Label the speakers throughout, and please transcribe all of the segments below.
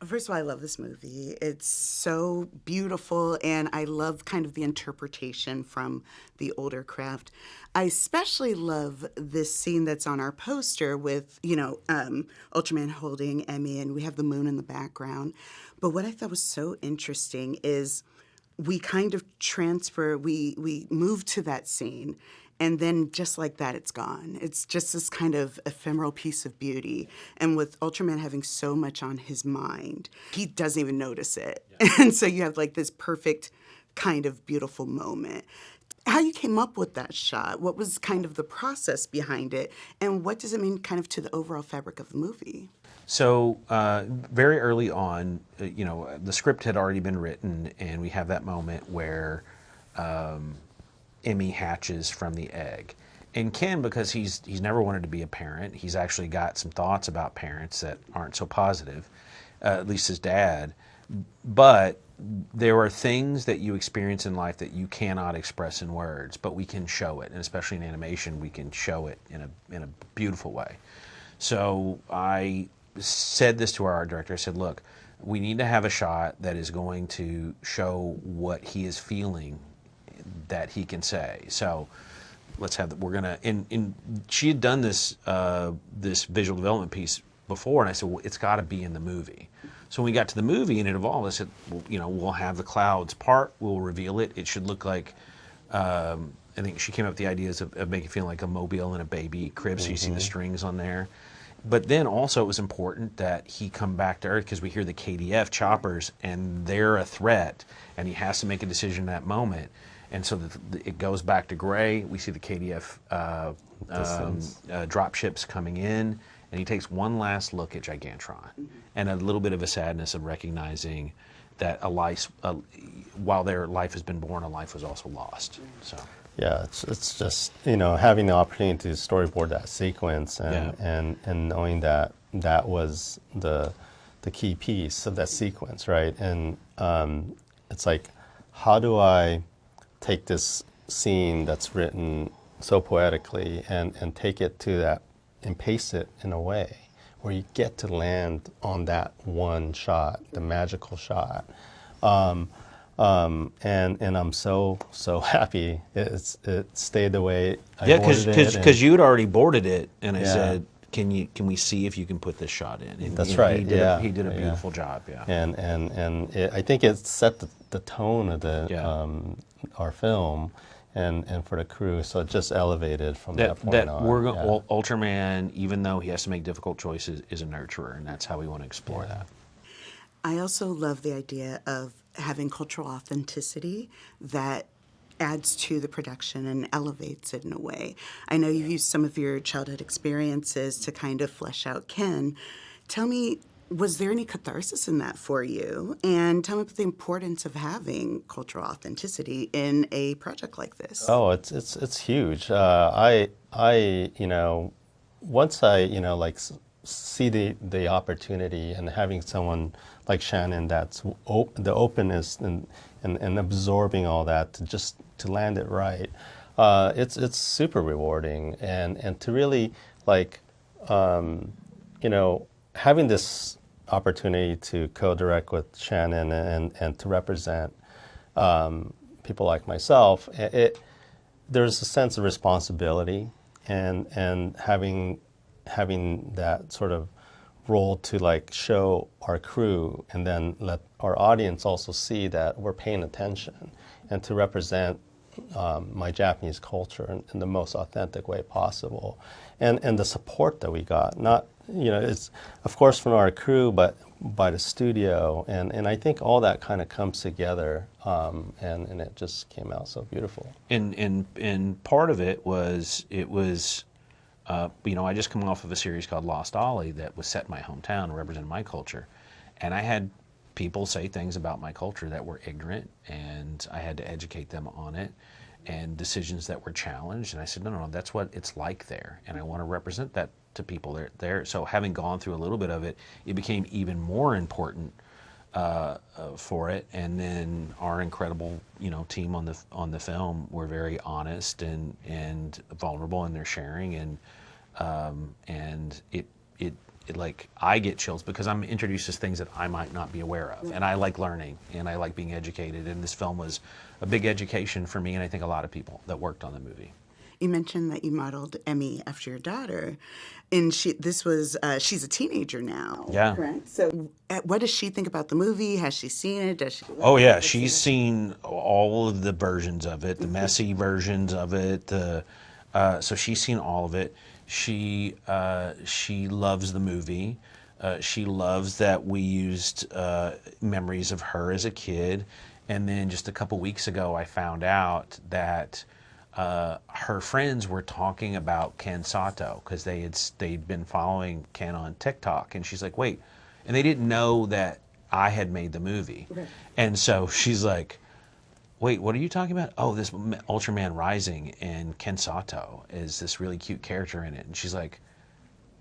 Speaker 1: First of all, I love this movie. It's so beautiful, and I love kind of the interpretation from the older craft. I especially love this scene that's on our poster with, Ultraman holding Emmy, and we have the moon in the background. But what I thought was so interesting is we kind of we move to that scene, and then just like that, it's gone. It's just this kind of ephemeral piece of beauty. And with Ultraman having so much on his mind, he doesn't even notice it. Yeah. And so you have like this perfect kind of beautiful moment. How you came up with that shot, what was kind of the process behind it, and what does it mean kind of to the overall fabric of the movie?
Speaker 2: So very early on, the script had already been written, and we have that moment where Emmy hatches from the egg. And Ken, because he's never wanted to be a parent, he's actually got some thoughts about parents that aren't so positive, at least his dad. But there are things that you experience in life that you cannot express in words, but we can show it, and especially in animation, we can show it in a beautiful way. So I said this to our art director. I said, look, we need to have a shot that is going to show what he is feeling that he can say. So let's have we're gonna, and she had done this this visual development piece before, and I said, well, it's got to be in the movie. So when we got to the movie and it evolved, I said, well, we'll have the clouds part, we'll reveal it. It should look like, I think she came up with the ideas of making it feel like a mobile and a baby crib, so you see the strings on there. But then also it was important that he come back to Earth because we hear the KDF choppers and they're a threat, and he has to make a decision in that moment. And so it goes back to gray. We see the KDF drop ships coming in, and he takes one last look at Gigantron, and a little bit of a sadness of recognizing that while their life has been born, a life was also lost. So.
Speaker 3: Yeah, it's just having the opportunity to storyboard that sequence and knowing that that was the key piece of that sequence, right? And it's like, how do I take this scene that's written so poetically and take it to that and pace it in a way where you get to land on that one shot, the magical shot. And I'm so happy it stayed the way I boarded it.
Speaker 2: Because you had already boarded it, and I said, can we see if you can put this shot in? And
Speaker 3: that's right.
Speaker 2: He did a beautiful job. Yeah.
Speaker 3: And I think it set the tone of our film. And for the crew, so it just elevated from that point on.
Speaker 2: Ultraman, even though he has to make difficult choices, is a nurturer, and that's how we want to explore that.
Speaker 1: I also love the idea of having cultural authenticity that adds to the production and elevates it in a way. I know you've used some of your childhood experiences to kind of flesh out Ken. Tell me, was there any catharsis in that for you? And tell me about the importance of having cultural authenticity in a project like this.
Speaker 3: Oh, it's huge. Once I see the opportunity and having someone like Shannon that's the openness and absorbing all that to land it right, it's super rewarding and to really having this opportunity to co-direct with Shannon and to represent people like myself, there's a sense of responsibility and having that sort of role to show our crew and then let our audience also see that we're paying attention and to represent my Japanese culture in the most authentic way possible. And the support that we got, it's of course from our crew, but by the studio. And I think all that kind of comes together and it just came out so beautiful.
Speaker 2: And part of it was, I just come off of a series called Lost Ollie that was set in my hometown and represented my culture. And I had people say things about my culture that were ignorant, and I had to educate them on it, and decisions that were challenged. And I said, no, that's what it's like there, and I want to represent that to people there. So having gone through a little bit of it, it became even more important for it. And then our incredible, team on the film were very honest and vulnerable in their sharing, and it I get chills because I'm introduced to things that I might not be aware of, and I like learning and I like being educated. And this film was a big education for me, and I think a lot of people that worked on the movie.
Speaker 1: You mentioned that you modeled Emmy after your daughter, and she's a teenager now.
Speaker 2: Yeah.
Speaker 1: Correct. So, what does she think about the movie? Has she seen it? Does she?
Speaker 2: Oh yeah, she's seen all of the versions of it, the messy versions of it. So she's seen all of it. She loves the movie. She loves that we used memories of her as a kid. And then just a couple weeks ago, I found out that her friends were talking about Ken Sato because they'd been following Ken on TikTok, and she's like, wait, and they didn't know that I had made the movie, and so she's like, wait, what are you talking about? Oh, this Ultraman Rising, and Ken Sato is this really cute character in it, and she's like,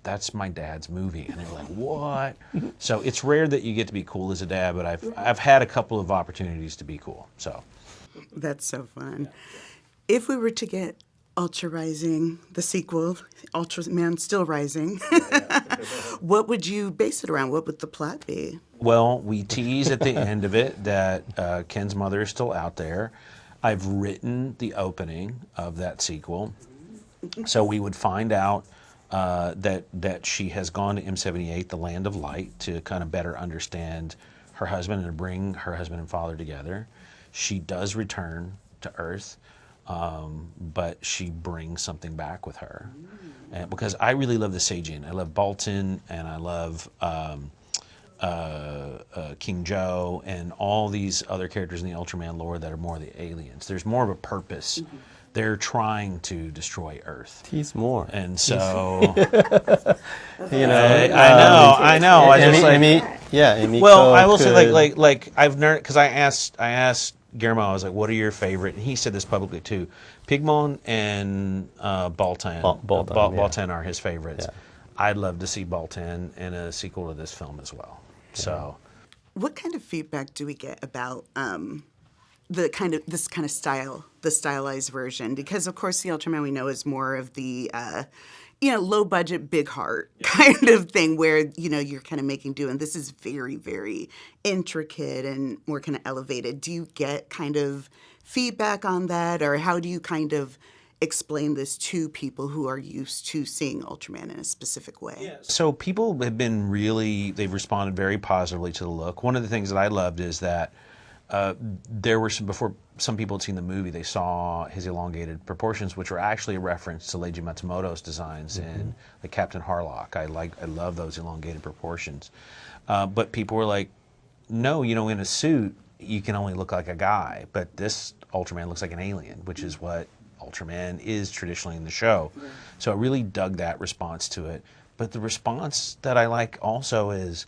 Speaker 2: that's my dad's movie, and they're like, what? So it's rare that you get to be cool as a dad, but I've had a couple of opportunities to be cool. So
Speaker 1: That's so fun. If we were to get Ultra Rising, the sequel, Ultraman Still Rising, what would you base it around? What would the plot be?
Speaker 2: well, we tease at the end of it that Ken's mother is still out there. I've written the opening of that sequel, so we would find out that she has gone to M78, the land of light, to kind of better understand her husband and to bring her husband and father together. She does return to Earth, but she brings something back with her. And because I really love the Seijin. I love Bolton, and I love King Joe, and all these other characters in the Ultraman lore that are more the aliens. There's more of a purpose. They're trying to destroy Earth.
Speaker 3: Tease more.
Speaker 2: And so,
Speaker 3: You know,
Speaker 2: I know. I just like,
Speaker 3: Emiko
Speaker 2: well, I will say
Speaker 3: could-
Speaker 2: like I've learned because I asked Guillermo, I was like, what are your favorite? And he said this publicly too. Pigmon and Baltan. Baltan are his favorites.
Speaker 3: Yeah.
Speaker 2: I'd love to see Baltan in a sequel to this film as well. So,
Speaker 1: What kind of feedback do we get about this kind of style, the stylized version? Because of course, the Ultraman we know is more of the low budget, big heart kind of thing, where you're kind of making do, and this is very, very intricate and more kind of elevated. Do you get kind of feedback on that, or how do you kind of explain this to people who are used to seeing Ultraman in a specific way?
Speaker 2: So people have been they've responded very positively to the look. One of the things that I loved is that there were before some people had seen the movie, they saw his elongated proportions, which were actually a reference to Leiji Matsumoto's designs in like Captain Harlock. I love those elongated proportions. But people were like, no, in a suit, you can only look like a guy, but this Ultraman looks like an alien, which is what Ultraman is traditionally in the show. So I really dug that response to it. But the response that I like also is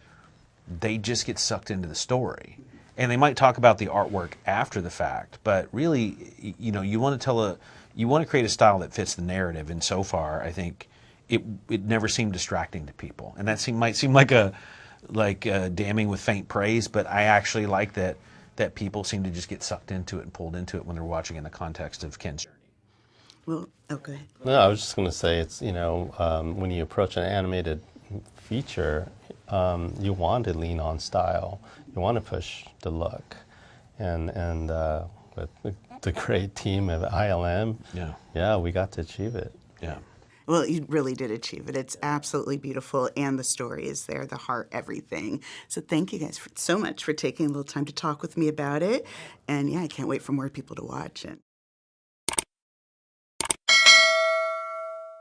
Speaker 2: they just get sucked into the story. And they might talk about the artwork after the fact, but really, you want to create a style that fits the narrative. And so far, I think it never seemed distracting to people. And that might seem like damning with faint praise, but I actually like that people seem to just get sucked into it and pulled into it when they're watching in the context of Ken's journey.
Speaker 1: Well, okay.
Speaker 3: No, I was just going to say it's when you approach an animated feature, you want to lean on style. You want to push the look, and with the great team of ILM, we got to achieve it.
Speaker 2: Yeah.
Speaker 1: Well, you really did achieve it. It's absolutely beautiful, and the story is there, the heart, everything. So thank you guys so much for taking a little time to talk with me about it. And I can't wait for more people to watch it.